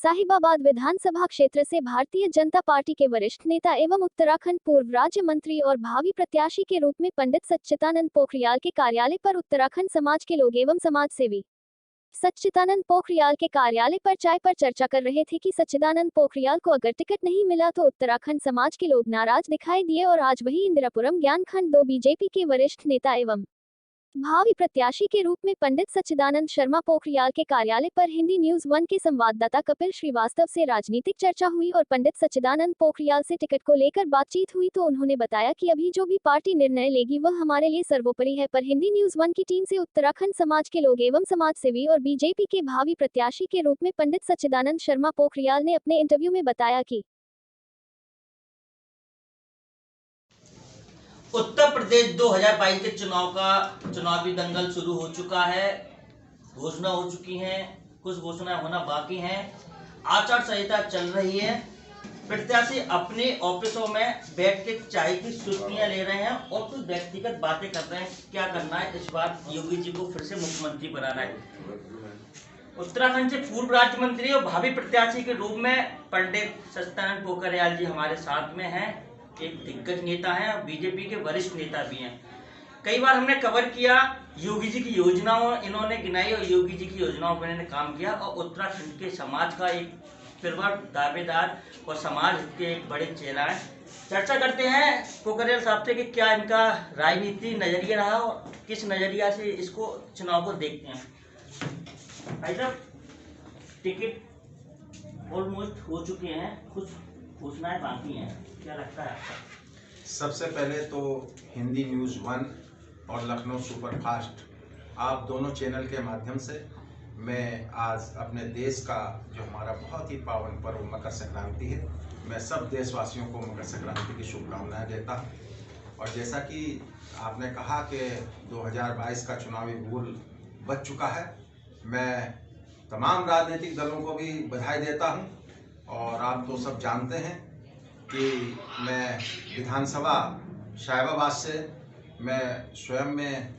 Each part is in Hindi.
साहिबाबाद विधानसभा क्षेत्र से भारतीय जनता पार्टी के वरिष्ठ नेता एवं उत्तराखंड पूर्व राज्य मंत्री और भावी प्रत्याशी के रूप में पंडित सच्चिदानंद पोखरियाल के कार्यालय पर उत्तराखंड समाज के लोग एवं समाज सेवी सच्चिदानंद पोखरियाल के कार्यालय पर चाय पर चर्चा कर रहे थे कि सच्चिदानंद पोखरियाल को अगर टिकट नहीं मिला तो उत्तराखंड समाज के लोग नाराज दिखाई दिए और आज वही इंदिरापुरम ज्ञानखंड 2 बीजेपी के वरिष्ठ नेता एवं भावी प्रत्याशी के रूप में पंडित सच्चिदानंद शर्मा पोखरियाल के कार्यालय पर हिंदी न्यूज 1 के संवाददाता कपिल श्रीवास्तव से राजनीतिक चर्चा हुई और पंडित सच्चिदानंद पोखरियाल से टिकट को लेकर बातचीत हुई तो उन्होंने बताया कि अभी जो भी पार्टी निर्णय लेगी वह हमारे लिए सर्वोपरि है। पर हिंदी न्यूज 1 की टीम से उत्तराखंड समाज के लोग एवं समाज सेवी और बीजेपी के भावी प्रत्याशी के रूप में पंडित सच्चिदानंद शर्मा पोखरियाल ने अपने इंटरव्यू में बताया कि उत्तर प्रदेश 2022 के चुनावी दंगल शुरू हो चुका है। घोषणा हो चुकी हैं, कुछ घोषणाएं होना बाकी हैं। आचार संहिता चल रही है। प्रत्याशी अपने ऑफिसों में बैठ के चाय की सुर्खियां ले रहे हैं और कुछ व्यक्तिगत बातें कर रहे हैं। क्या करना है इस बार योगी जी को फिर से मुख्यमंत्री बनाना है। उत्तराखंड से पूर्व राज्य मंत्री और भावी प्रत्याशी के रूप में पंडित सच्चिदानंद पोखरियाल जी हमारे साथ में हैं। एक दिग्गज नेता हैं और बीजेपी के वरिष्ठ नेता भी हैं। कई बार हमने कवर किया योगी जी की योजनाओं इन्होंने गिनाई और योगी जी की योजनाओं पर इन्होंने काम किया और उत्तराखंड के समाज का एक प्रवर दावेदार और समाज के एक बड़े चेहरा है। चर्चा करते हैं पोखरियाल साहब से कि क्या इनका राजनीति नजरिया रहा और किस नजरिया से इसको चुनाव को देखते हैं। भाई साहब, टिकट ऑलमोस्ट हो चुके हैं, कुछ घोषणाएं बाकी हैं, क्या लगता है आपका? सबसे पहले तो हिंदी न्यूज़ 1 और लखनऊ सुपरफास्ट आप दोनों चैनल के माध्यम से मैं आज अपने देश का जो हमारा बहुत ही पावन पर्व मकर संक्रांति है, मैं सब देशवासियों को मकर संक्रांति की शुभकामनाएं देता हूं। और जैसा कि आपने कहा कि 2022 का चुनावी गोल बच चुका है, मैं तमाम राजनीतिक दलों को भी बधाई देता हूं। और आप तो सब जानते हैं कि मैं विधानसभा साहिबाबाद से मैं स्वयं में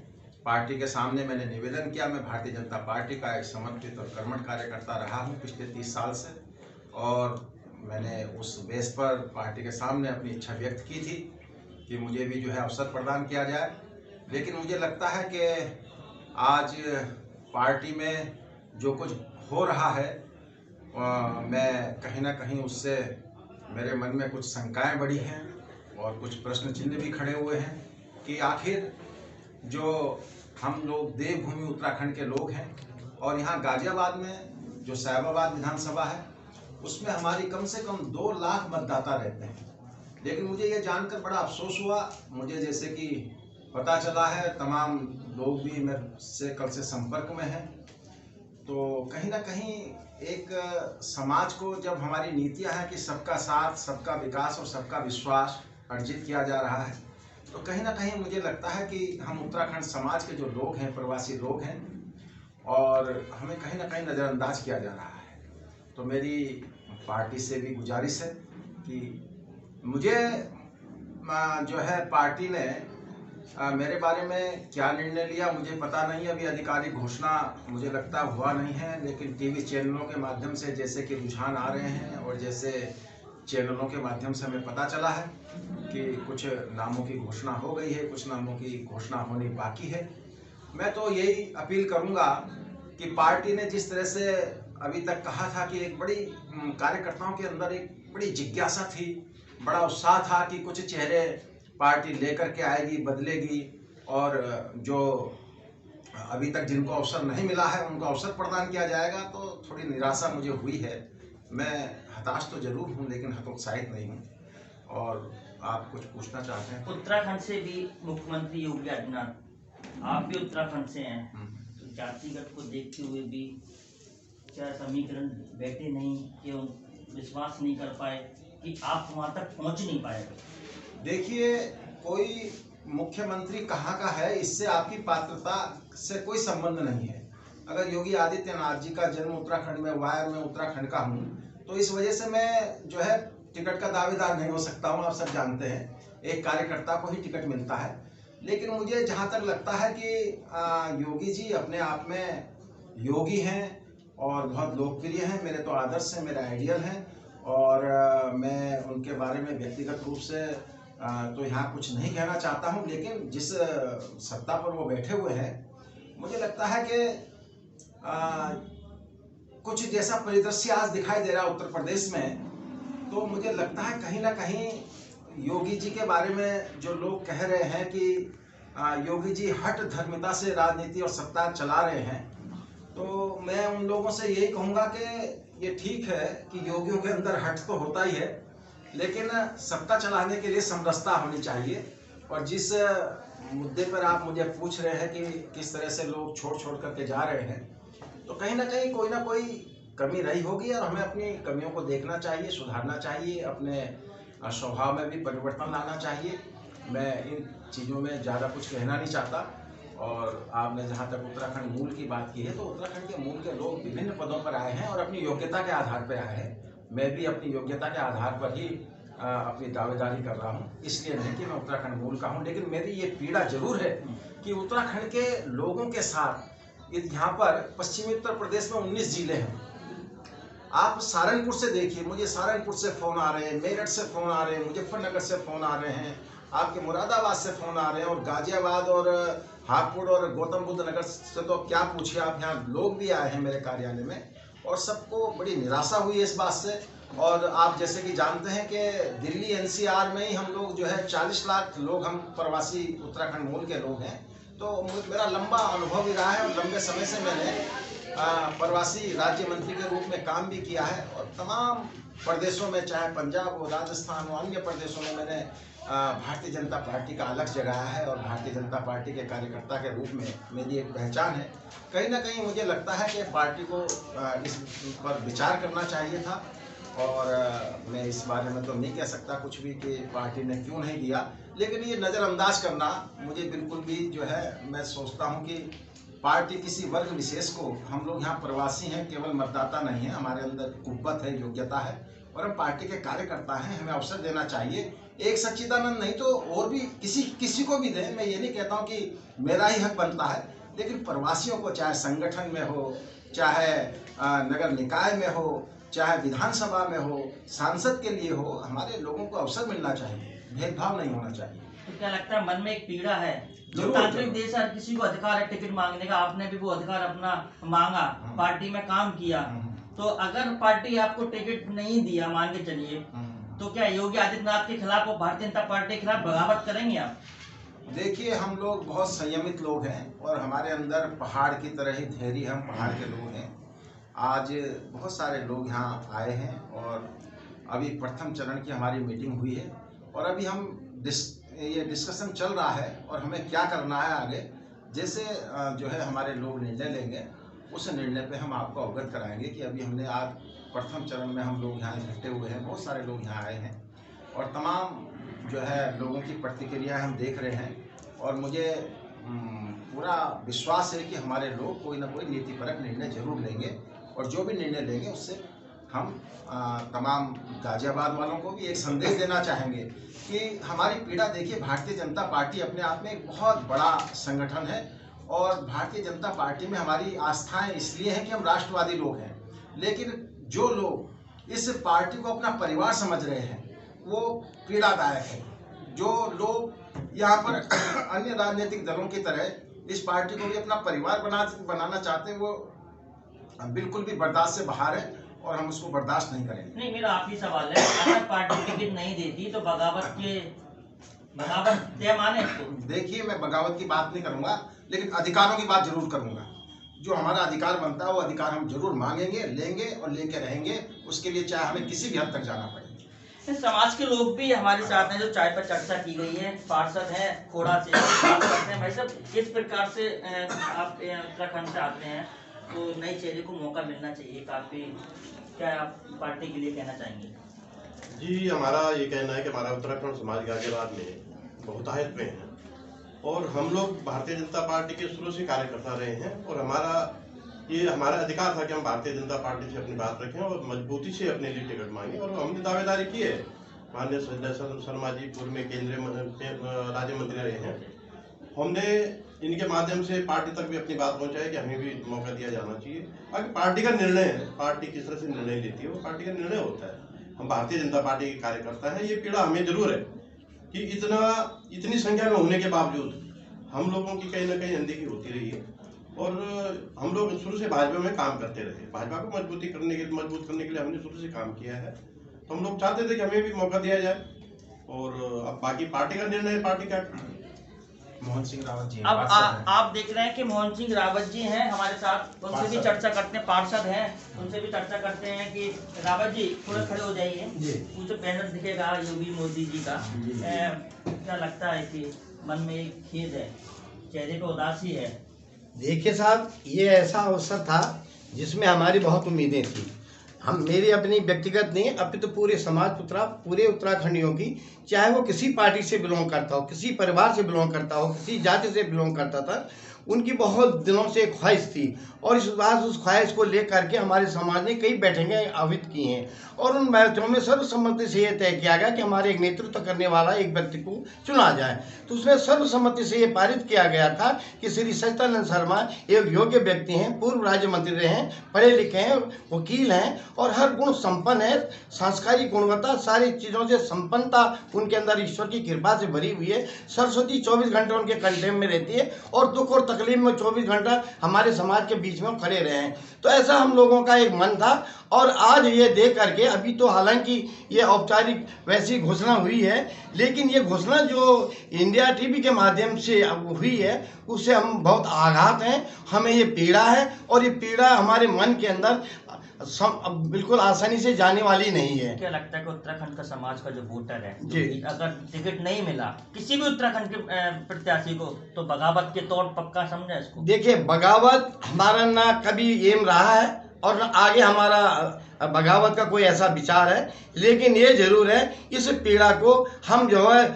पार्टी के सामने मैंने निवेदन किया। मैं भारतीय जनता पार्टी का एक समर्पित और कर्मठ कार्यकर्ता रहा हूं पिछले 30 साल से और मैंने उस बेस पर पार्टी के सामने अपनी इच्छा व्यक्त की थी कि मुझे भी जो है अवसर प्रदान किया जाए। लेकिन मुझे लगता है कि आज पार्टी में जो कुछ हो रहा है मैं कहीं ना कहीं उससे मेरे मन में कुछ शंकाएं बढ़ी हैं और कुछ प्रश्न चिन्ह भी खड़े हुए हैं कि आखिर जो हम लोग देवभूमि उत्तराखंड के लोग हैं और यहाँ गाजियाबाद में जो साहिबाबाद विधानसभा है उसमें हमारी कम से कम 2 लाख मतदाता रहते हैं। लेकिन मुझे ये जानकर बड़ा अफसोस हुआ, मुझे जैसे कि पता चला है, तमाम लोग भी मेरे से कल से संपर्क में हैं, तो कहीं ना कहीं एक समाज को जब हमारी नीतियां हैं कि सबका साथ, सबका विकास और सबका विश्वास अर्जित किया जा रहा है, तो कहीं ना कहीं मुझे लगता है कि हम उत्तराखंड समाज के जो लोग हैं, प्रवासी लोग हैं, और हमें कहीं ना कहीं नज़रअंदाज किया जा रहा है। तो मेरी पार्टी से भी गुजारिश है कि मुझे जो है पार्टी ने मेरे बारे में क्या निर्णय लिया मुझे पता नहीं। अभी आधिकारिक घोषणा मुझे लगता हुआ नहीं है, लेकिन टीवी चैनलों के माध्यम से जैसे कि रुझान आ रहे हैं और जैसे चैनलों के माध्यम से हमें पता चला है कि कुछ नामों की घोषणा हो गई है, कुछ नामों की घोषणा होनी बाकी है। मैं तो यही अपील करूंगा कि पार्टी ने जिस तरह से अभी तक कहा था कि एक बड़ी कार्यकर्ताओं के अंदर एक बड़ी जिज्ञासा थी, बड़ा उत्साह था कि कुछ चेहरे पार्टी लेकर के आएगी, बदलेगी और जो अभी तक जिनको अवसर नहीं मिला है उनको अवसर प्रदान किया जाएगा। तो थोड़ी निराशा मुझे हुई है। मैं हताश तो जरूर हूं लेकिन हतोत्साहित नहीं हूं। और आप कुछ पूछना चाहते हैं? उत्तराखंड से भी मुख्यमंत्री योगी आदित्यनाथ, आप भी उत्तराखंड से हैं, तो जातिगत को देखते हुए भी क्या समीकरण बैठे नहीं, क्यों विश्वास नहीं कर पाए कि आप वहां तक पहुंच नहीं पाएगा? देखिए, कोई मुख्यमंत्री कहाँ का है इससे आपकी पात्रता से कोई संबंध नहीं है। अगर योगी आदित्यनाथ जी का जन्म उत्तराखंड में हुआ है, मैं उत्तराखंड का हूँ, तो इस वजह से मैं जो है टिकट का दावेदार नहीं हो सकता हूँ। आप सब जानते हैं एक कार्यकर्ता को ही टिकट मिलता है। लेकिन मुझे जहाँ तक लगता है कि योगी जी अपने आप में योगी हैं और बहुत लोकप्रिय हैं, मेरे तो आदर्श हैं, मेरे आइडियल हैं। और मैं उनके बारे में व्यक्तिगत रूप से तो यहाँ कुछ नहीं कहना चाहता हूँ, लेकिन जिस सत्ता पर वो बैठे हुए हैं, मुझे लगता है कि कुछ जैसा परिदृश्य आज दिखाई दे रहा है उत्तर प्रदेश में, तो मुझे लगता है कहीं ना कहीं योगी जी के बारे में जो लोग कह रहे हैं कि योगी जी हठ धर्मिता से राजनीति और सत्ता चला रहे हैं, तो मैं उन लोगों से यही कहूँगा कि ये ठीक है कि योगियों के अंदर हठ तो होता ही है, लेकिन सत्ता चलाने के लिए समरसता होनी चाहिए। और जिस मुद्दे पर आप मुझे पूछ रहे हैं कि किस तरह से लोग छोड़ करके जा रहे हैं, तो कहीं ना कोई कमी रही होगी और हमें अपनी कमियों को देखना चाहिए, सुधारना चाहिए, अपने स्वभाव में भी परिवर्तन लाना चाहिए। मैं इन चीज़ों में ज़्यादा कुछ कहना नहीं चाहता। और आपने जहाँ तक उत्तराखंड मूल की बात की है, तो उत्तराखंड के मूल के लोग विभिन्न पदों पर आए हैं और अपनी योग्यता के आधार पर आए हैं। मैं भी अपनी योग्यता के आधार पर ही अपनी दावेदारी कर रहा हूँ, इसलिए नहीं कि मैं उत्तराखंड मूल का हूँ। लेकिन मेरी ये पीड़ा जरूर है कि उत्तराखंड के लोगों के साथ यहाँ पर पश्चिमी उत्तर प्रदेश में 19 जिले हैं। आप सहारनपुर से देखिए, मुझे सहारनपुर से फ़ोन आ रहे हैं, मेरठ से फ़ोन आ रहे हैं, मुजफ्फरनगर से फ़ोन आ रहे हैं, आपके मुरादाबाद से फ़ोन आ रहे हैं, और गाजियाबाद और हापुड़ और गौतम बुद्ध नगर से तो क्या पूछिए आप। यहाँ लोग भी आए हैं मेरे कार्यालय में और सबको बड़ी निराशा हुई है इस बात से। और आप जैसे कि जानते हैं कि दिल्ली NCR में ही हम लोग जो है 40 लाख लोग हम प्रवासी उत्तराखंड मूल के लोग हैं। तो मेरा लंबा अनुभव भी रहा है और लंबे समय से मैंने प्रवासी राज्य मंत्री के रूप में काम भी किया है, और तमाम प्रदेशों में, चाहे पंजाब हो, राजस्थान हो, अन्य प्रदेशों में मैंने भारतीय जनता पार्टी का अलग जगाया है और भारतीय जनता पार्टी के कार्यकर्ता के रूप में मेरी एक पहचान है। कहीं ना कहीं मुझे लगता है कि पार्टी को इस पर विचार करना चाहिए था। और मैं इस बारे में तो नहीं कह सकता कुछ भी कि पार्टी ने क्यों नहीं दिया, लेकिन ये नज़रअंदाज करना मुझे बिल्कुल भी जो है, मैं सोचता हूँ कि पार्टी किसी वर्ग विशेष को, हम लोग यहाँ प्रवासी हैं, केवल मतदाता नहीं है, हमारे अंदर कुव्वत है, योग्यता है और हम पार्टी के कार्यकर्ता हैं, हमें अवसर देना चाहिए। एक सच्चिदानंद नहीं तो और भी किसी को भी दें। मैं ये नहीं कहता हूँ कि मेरा ही हक बनता है, लेकिन प्रवासियों को, चाहे संगठन में हो, चाहे नगर निकाय में हो, चाहे विधानसभा में हो, सांसद के लिए हो, हमारे लोगों को अवसर मिलना चाहिए, भेदभाव नहीं होना चाहिए। तो क्या लगता है मन में एक पीड़ा है? लोकतांत्रिक देश है, किसी को अधिकार है टिकट मांगने का, आपने भी वो अधिकार अपना मांगा, पार्टी में काम किया, तो अगर पार्टी आपको टिकट नहीं दिया, मान के चलिए, तो क्या योगी आदित्यनाथ के खिलाफ और भारतीय जनता पार्टी के खिलाफ बगावत करेंगे आप? देखिए, हम लोग बहुत संयमित लोग हैं और हमारे अंदर पहाड़ की तरह ही धैर्य, हम पहाड़ के लोग हैं। आज बहुत सारे लोग यहाँ आए हैं और अभी प्रथम चरण की हमारी मीटिंग हुई है और अभी हम ये डिस्कशन चल रहा है और हमें क्या करना है आगे। जैसे जो है हमारे लोग निर्णय लेंगे, उस निर्णय पे हम आपको अवगत कराएंगे कि अभी हमने आज प्रथम चरण में हम लोग यहाँ इकट्ठे हुए हैं, बहुत सारे लोग यहाँ आए हैं और तमाम जो है लोगों की प्रतिक्रियाएं हम देख रहे हैं और मुझे पूरा विश्वास है कि हमारे लोग कोई ना कोई नीतिपरक निर्णय जरूर लेंगे और जो भी निर्णय लेंगे उससे हम तमाम गाजियाबाद वालों को भी एक संदेश देना चाहेंगे कि हमारी पीड़ा देखिए, भारतीय जनता पार्टी अपने आप में एक बहुत बड़ा संगठन है और भारतीय जनता पार्टी में हमारी आस्थाएं इसलिए हैं कि हम राष्ट्रवादी लोग हैं। लेकिन जो लोग इस पार्टी को अपना परिवार समझ रहे हैं वो पीड़ादायक है। जो लोग यहाँ पर अन्य राजनीतिक दलों की तरह इस पार्टी को भी अपना परिवार बनाना चाहते हैं, वो बिल्कुल भी बर्दाश्त से बाहर है और हम उसको बर्दाश्त नहीं करेंगे। नहीं, मेरा आखिरी सवाल है, अगर पार्टी टिकट नहीं देती तो बगावत तय माने इसको? देखिए, मैं बगावत की बात नहीं करूंगा, लेकिन अधिकारों की बात जरूर करूंगा। जो हमारा अधिकार बनता है वो अधिकार हम जरूर मांगेंगे, लेंगे और लेके रहेंगे, उसके लिए चाहे हमें किसी भी हद तक जाना पड़े। समाज के लोग भी हमारे साथ हैं, जो चाय पर चर्चा की गई है, पार्षद हैं खोड़ा से बात करते हैं। भाई साहब, किस प्रकार से आप उत्तराखंड से आते हैं, तो नई चेहरे को मौका मिलना चाहिए काफी, क्या आप पार्टी के लिए कहना चाहेंगे? जी, हमारा ये कहना है कि हमारा उत्तराखंड समाज गाजियाबाद में बहुतायत में है और हम लोग भारतीय जनता पार्टी के शुरू से कार्यकर्ता रहे हैं और हमारा अधिकार था कि हम भारतीय जनता पार्टी से अपनी बात रखें और मजबूती से अपने लिए टिकट मांगे और हमने दावेदारी की है। माननीय संजय शर्मा जी पूर्व में केंद्रीय राज्य मंत्री रहे हैं, हमने इनके माध्यम से पार्टी तक भी अपनी बात पहुंचाए कि हमें भी मौका दिया जाना चाहिए। बाकी पार्टी का निर्णय है, पार्टी किस तरह से निर्णय लेती है वो पार्टी का निर्णय होता है। हम भारतीय जनता पार्टी के कार्यकर्ता हैं। ये पीड़ा हमें जरूर है कि इतनी संख्या में होने के बावजूद हम लोगों की कहीं ना कहीं अनदेखी होती रही है और हम लोग शुरू से भाजपा में काम करते रहे। भाजपा को मजबूत करने के लिए हमने शुरू से काम किया है। तो हम लोग चाहते थे कि हमें भी मौका दिया जाए और अब बाकी पार्टी का निर्णय, पार्टी क्या। मोहन सिंह रावत जी अब आप देख रहे हैं कि मोहन सिंह रावत जी हैं हमारे साथ, उनसे भी चर्चा करते हैं, पार्षद हैं, उनसे भी चर्चा करते हैं कि रावत जी थोड़ा खड़े हो जाइए, मुझे बैनर दिखेगा योगी मोदी जी का। क्या लगता है कि मन में एक खेद है, चेहरे पे उदासी है? देखिए साहब, ये ऐसा अवसर था जिसमें हमारी बहुत उम्मीदें थी। हम मेरी अपनी व्यक्तिगत नहीं, अपितु तो पूरे समाज पूरे उत्तराखंडियों की, चाहे वो किसी पार्टी से बिलोंग करता हो, किसी परिवार से बिलोंग करता हो, किसी जाति से बिलोंग करता था, उनकी बहुत दिनों से एक ख्वाहिश थी और उस ख्वाहिश को लेकर के हमारे समाज ने कई बैठकें आयोजित की हैं और उन बैठकों में सर्वसम्मति से ये तय किया गया कि हमारे एक नेतृत्व करने वाला एक व्यक्ति को चुना जाए। तो उसमें सर्वसम्मति से ये पारित किया गया था कि श्री सच्चिदानंद शर्मा एक योग्य व्यक्ति हैं, पूर्व राज्य मंत्री रहे हैं, पढ़े लिखे हैं, वकील हैं और हर गुण संपन्न है, सांस्कृतिक गुणवत्ता, सारी चीज़ों से संपन्नता उनके अंदर ईश्वर की कृपा से भरी हुई है। सरस्वती 24 घंटे उनके कंठे में रहती है और दुख और तकलीफ में 24 घंटा हमारे समाज के बीच में खड़े रहे हैं। तो ऐसा हम लोगों का एक मन था और आज ये देख करके, अभी तो हालांकि ये औपचारिक वैसी घोषणा हुई है, लेकिन ये घोषणा जो इंडिया टीवी के माध्यम से हुई है उससे हम बहुत आघात हैं, हमें ये पीड़ा है और ये पीड़ा हमारे मन के अंदर बिल्कुल आसानी से जाने वाली नहीं है। क्या लगता है कि उत्तराखंड का समाज का जो वोटर है जी, अगर टिकट नहीं मिला किसी भी उत्तराखंड के प्रत्याशी को तो बगावत के तौर पक्का समझा इसको? देखिए, बगावत हमारा ना कभी एम रहा है और न आगे हमारा बगावत का कोई ऐसा विचार है, लेकिन ये जरूर है इस पीड़ा को हम जो है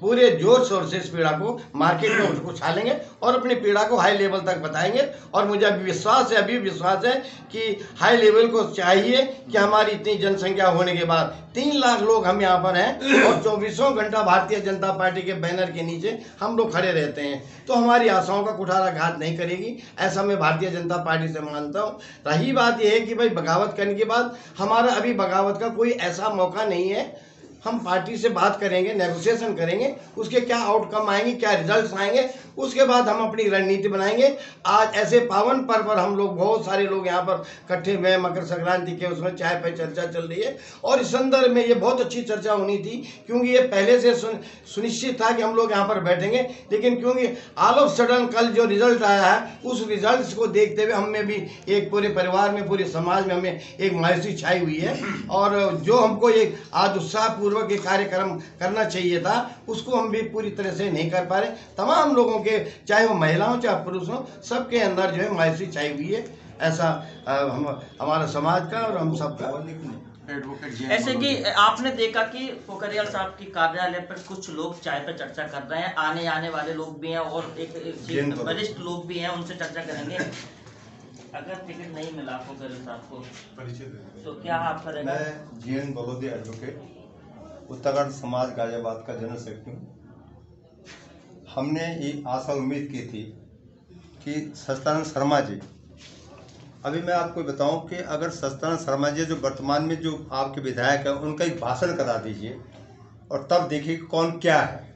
पूरे जोर शोर से इस पीड़ा को मार्केट में उछालेंगे और अपनी पीड़ा को हाई लेवल तक बताएंगे। और मुझे अभी विश्वास है कि हाई लेवल को चाहिए कि हमारी इतनी जनसंख्या होने के बाद 3 लाख लोग हम यहाँ पर हैं और 24 घंटा भारतीय जनता पार्टी के बैनर के नीचे हम लोग खड़े रहते हैं, तो हमारी आशाओं का कुठाराघात नहीं करेगी, ऐसा मैं भारतीय जनता पार्टी से मानता हूँ। रही बात यह है कि भाई बगावत करने के बाद हमारा अभी बगावत का कोई ऐसा मौका नहीं है। हम पार्टी से बात करेंगे, नेगोशिएशन करेंगे, उसके क्या आउटकम आएंगे, क्या रिजल्ट्स आएंगे, उसके बाद हम अपनी रणनीति बनाएंगे। आज ऐसे पावन पर्व पर हम लोग बहुत सारे लोग यहाँ पर इकट्ठे हुए हैं, मकर संक्रांति के उसमें चाय पे चर्चा चल रही है और इस संदर्भ में ये बहुत अच्छी चर्चा होनी थी क्योंकि ये पहले से सुनिश्चित था कि हम लोग यहाँ पर बैठेंगे, लेकिन क्योंकि ऑल ऑफ सडन कल जो रिजल्ट आया है उस रिजल्ट को देखते हुए हमें भी एक पूरे परिवार में, पूरे समाज में हमें एक मायूसी छाई हुई है और जो हमको एक आज उत्साहपूर्वक ये कार्यक्रम करना चाहिए था उसको हम भी पूरी तरह से नहीं कर पा रहे। तमाम लोगों के, चाहे वो महिलाओं चाहे पुरुष हो, सबके अंदर जो है मायूसी छाई हुई है। ऐसा हमारा समाज का और हम सब का। ऐसे कि आपने देखा कि पोखरियाल साहब की कार्यालय पर कुछ लोग चाय पर चर्चा कर रहे हैं, आने वाले लोग भी हैं और एक वरिष्ठ लोग भी हैं, उनसे चर्चा करेंगे। अगर टिकट नहीं मिला पोखरियाल साहब को तो क्या आप करेंगे? मैं जीएन बलोदिया एडवोकेट, उत्तराखंड समाज गाजियाबाद का जनरल सेक्रेटरी हूँ। हमने ये आशा उम्मीद की थी कि सच्चिदानंद शर्मा जी, अभी मैं आपको बताऊं कि अगर सच्चिदानंद शर्मा जी जो वर्तमान में जो आपके विधायक हैं उनका एक भाषण करा दीजिए और तब देखिए कौन क्या है।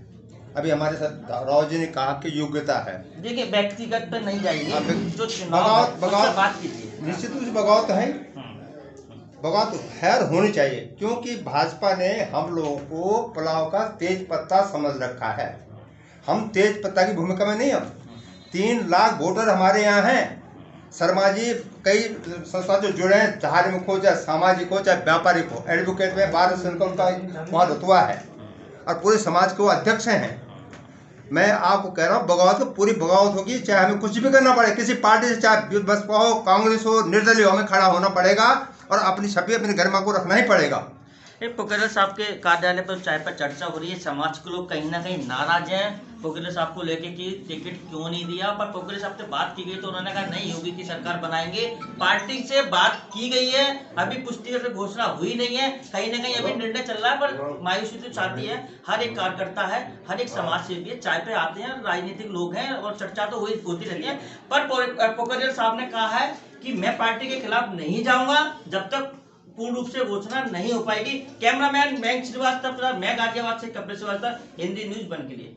अभी हमारे साथ राव जी ने कहा कि योग्यता है। देखिए, व्यक्तिगत पे नहीं जाइए, जो बगावत बात कीजिए। निश्चित रूप से बगावत है, बगावत खैर होनी चाहिए क्योंकि भाजपा ने हम लोगों को पुलाव का तेज पत्ता समझ रखा है। हम तेज पत्ता की भूमिका में नहीं, हम 3 लाख वोटर हमारे यहाँ हैं। शर्मा जी कई संस्था जो जुड़े हैं, धार्मिक हो चाहे सामाजिक हो चाहे व्यापारिक हो, एडवोकेट में 12 से उनका वहाँ रुतबा है और पूरे समाज के वो अध्यक्ष हैं। मैं आपको कह रहा हूँ बगावत, पूरी बगावत होगी, चाहे हमें कुछ भी करना पड़े, किसी पार्टी से, चाहे बसपा हो, कांग्रेस हो, निर्दलीय हो, हमें खड़ा होना पड़ेगा और अपनी छवि अपनी गरिमा को रखना ही पड़ेगा। पोखरियाल साहब के कार्यालय पर चाय पर चर्चा हो रही है, समाज के लोग कहीं ना कहीं नाराज हैं पोखरियाल साहब को लेके कि टिकट क्यों नहीं दिया, पर पोखरियाल साहब से बात की गई तो उन्होंने कहा नहीं, योगी की सरकार बनाएंगे। पार्टी से बात की गई है, अभी पुष्टि करके घोषणा हुई नहीं है, कहीं ना कहीं अभी निर्णय चल रहा है, पर मायूसी तो चाहती है हर एक कार्यकर्ता है, हर एक समाज सेवी है, चाय पे आते हैं, राजनीतिक लोग हैं और चर्चा तो होती रहती है। पर पोखरियाल साहब ने कहा है कि मैं पार्टी के खिलाफ नहीं जाऊंगा जब तक पूर्ण रूप से घोषणा नहीं हो पाएगी। कैमरामैन बैंक श्रीवास्तव, मैं गाजियाबाद से कपिल श्रीवास्तव, हिंदी न्यूज 1 के लिए।